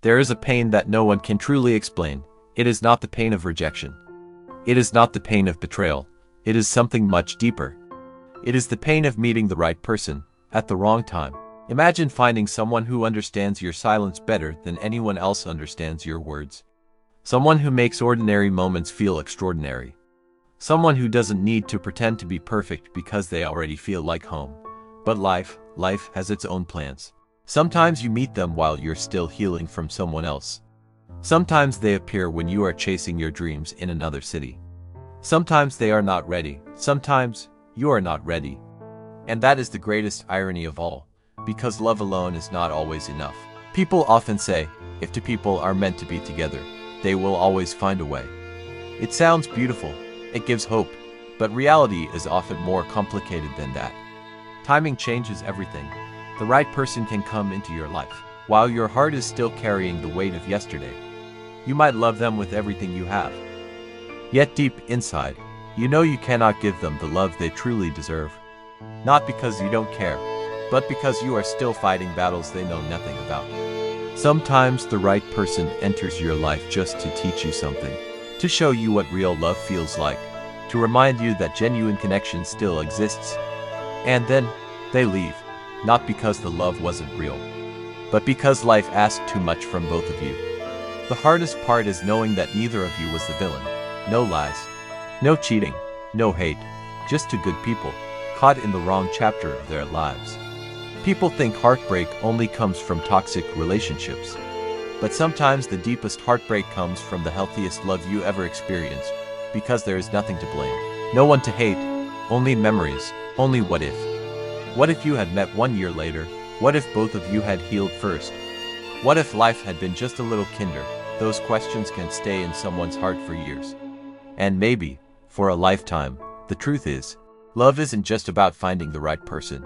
There is a pain that no one can truly explain. It is not the pain of rejection. It is not the pain of betrayal. It is something much deeper. It is the pain of meeting the right person at the wrong time. Imagine finding someone who understands your silence better than anyone else understands your words. Someone who makes ordinary moments feel extraordinary. Someone who doesn't need to pretend to be perfect because they already feel like home. But life has its own plans. Sometimes you meet them while you're still healing from someone else. Sometimes they appear when you are chasing your dreams in another city. Sometimes they are not ready. Sometimes you are not ready. And that is the greatest irony of all, because love alone is not always enough. People often say, if two people are meant to be together, they will always find a way. It sounds beautiful, it gives hope, but reality is often more complicated than that. Timing changes everything. The right person can come into your life while your heart is still carrying the weight of yesterday. You might love them with everything you have. Yet deep inside, you know you cannot give them the love they truly deserve. Not because you don't care, but because you are still fighting battles they know nothing about. Sometimes the right person enters your life just to teach you something, to show you what real love feels like, to remind you that genuine connection still exists. And then, they leave, not because the love wasn't real, but because life asked too much from both of you. The hardest part is knowing that neither of you was the villain. No lies, no cheating, no hate, just two good people, caught in the wrong chapter of their lives. People think heartbreak only comes from toxic relationships. But sometimes the deepest heartbreak comes from the healthiest love you ever experienced, because there is nothing to blame, no one to hate, only memories, only what if. What if you had met 1 year later? What if both of you had healed first? What if life had been just a little kinder? Those questions can stay in someone's heart for years. And maybe, for a lifetime. The truth is, love isn't just about finding the right person.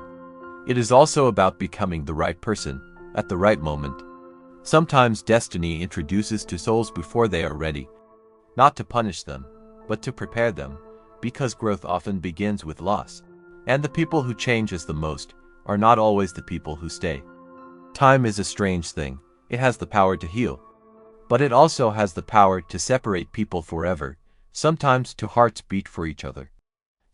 It is also about becoming the right person, at the right moment. Sometimes destiny introduces two souls before they are ready. Not to punish them, but to prepare them, because growth often begins with loss. And the people who change us the most are not always the people who stay. Time is a strange thing. It has the power to heal. But it also has the power to separate people forever, sometimes two hearts beat for each other.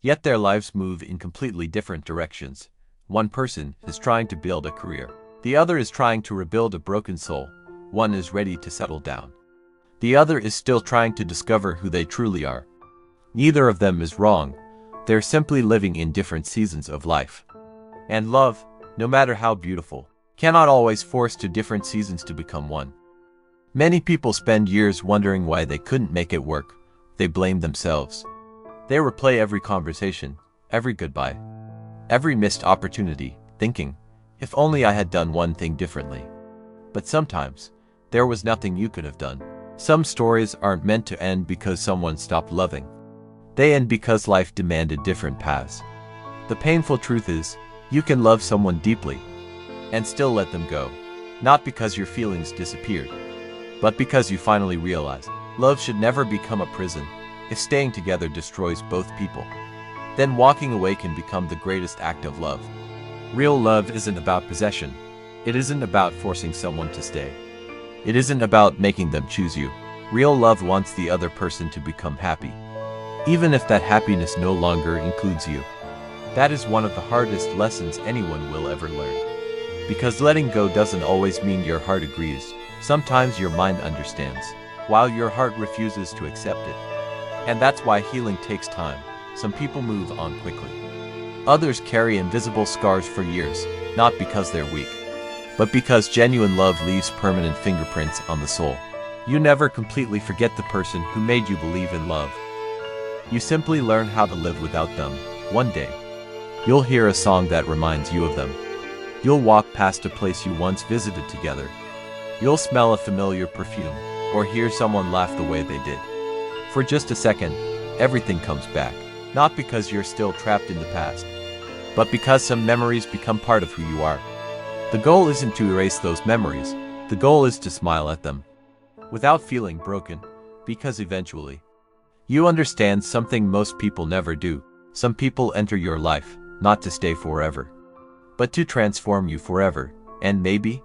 Yet their lives move in completely different directions. One person is trying to build a career. The other is trying to rebuild a broken soul. One is ready to settle down. The other is still trying to discover who they truly are. Neither of them is wrong. They're simply living in different seasons of life. And love, no matter how beautiful, cannot always force two different seasons to become one. Many people spend years wondering why they couldn't make it work. They blame themselves. They replay every conversation, every goodbye, every missed opportunity, thinking, if only I had done one thing differently. But sometimes, there was nothing you could have done. Some stories aren't meant to end because someone stopped loving. They end because life demanded different paths. The painful truth is, you can love someone deeply and still let them go. Not because your feelings disappeared, but because you finally realize love should never become a prison. If staying together destroys both people, then walking away can become the greatest act of love. Real love isn't about possession. It isn't about forcing someone to stay. It isn't about making them choose you. Real love wants the other person to become happy, even if that happiness no longer includes you. That is one of the hardest lessons anyone will ever learn. Because letting go doesn't always mean your heart agrees. Sometimes your mind understands, while your heart refuses to accept it. And that's why healing takes time. Some people move on quickly. Others carry invisible scars for years, not because they're weak, but because genuine love leaves permanent fingerprints on the soul. You never completely forget the person who made you believe in love. You simply learn how to live without them. One day, you'll hear a song that reminds you of them. You'll walk past a place you once visited together. You'll smell a familiar perfume, or hear someone laugh the way they did. For just a second, everything comes back. Not because you're still trapped in the past, but because some memories become part of who you are. The goal isn't to erase those memories. The goal is to smile at them, without feeling broken, because eventually, you understand something most people never do. Some people enter your life, not to stay forever, but to transform you forever, and maybe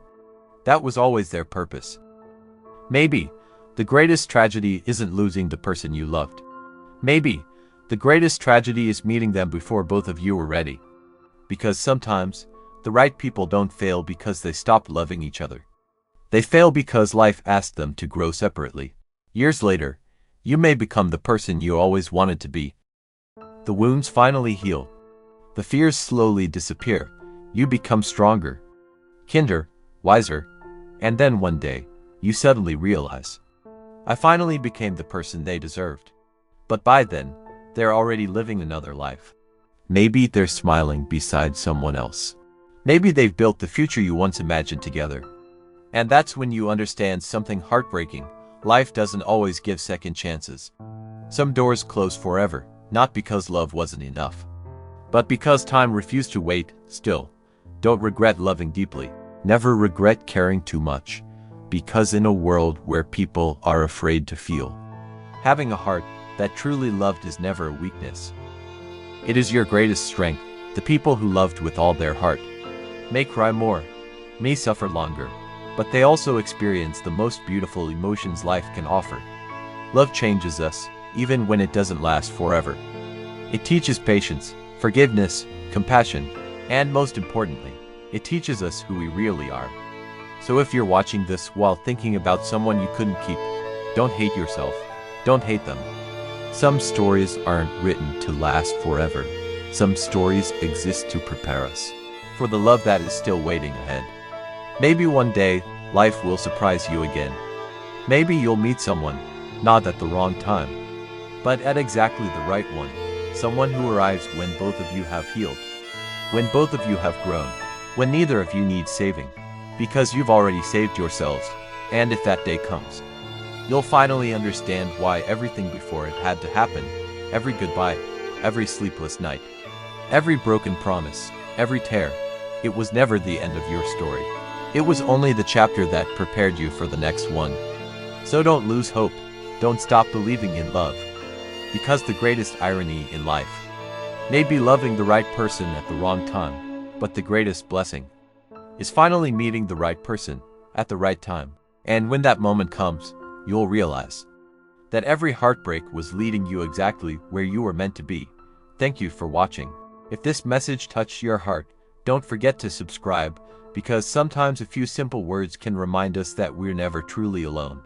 that was always their purpose. Maybe the greatest tragedy isn't losing the person you loved. Maybe the greatest tragedy is meeting them before both of you were ready. Because sometimes, the right people don't fail because they stopped loving each other. They fail because life asked them to grow separately. Years later, you may become the person you always wanted to be. The wounds finally heal. The fears slowly disappear. You become stronger, kinder, wiser, and then one day, you suddenly realize, I finally became the person they deserved. But by then, they're already living another life. Maybe they're smiling beside someone else. Maybe they've built the future you once imagined together. And that's when you understand something heartbreaking. Life doesn't always give second chances. Some doors close forever, not because love wasn't enough, but because time refused to wait. Still, don't regret loving deeply. Never regret caring too much, because in a world where people are afraid to feel, having a heart that truly loved is never a weakness. It is your greatest strength. The people who loved with all their heart may cry more, may suffer longer, but they also experience the most beautiful emotions life can offer. Love changes us, even when it doesn't last forever. It teaches patience, forgiveness, compassion, and most importantly, it teaches us who we really are. So if you're watching this while thinking about someone you couldn't keep, don't hate yourself. Don't hate them. Some stories aren't written to last forever. Some stories exist to prepare us for the love that is still waiting ahead. Maybe one day, life will surprise you again. Maybe you'll meet someone, not at the wrong time, but at exactly the right one. Someone who arrives when both of you have healed, when both of you have grown, when neither of you needs saving, because you've already saved yourselves. And if that day comes, you'll finally understand why everything before it had to happen. Every goodbye, every sleepless night, every broken promise, every tear. It was never the end of your story. It was only the chapter that prepared you for the next one. So don't lose hope. Don't stop believing in love. Because the greatest irony in life may be loving the right person at the wrong time, but the greatest blessing is finally meeting the right person at the right time. And when that moment comes, you'll realize that every heartbreak was leading you exactly where you were meant to be. Thank you for watching. If this message touched your heart, don't forget to subscribe, because sometimes a few simple words can remind us that we're never truly alone.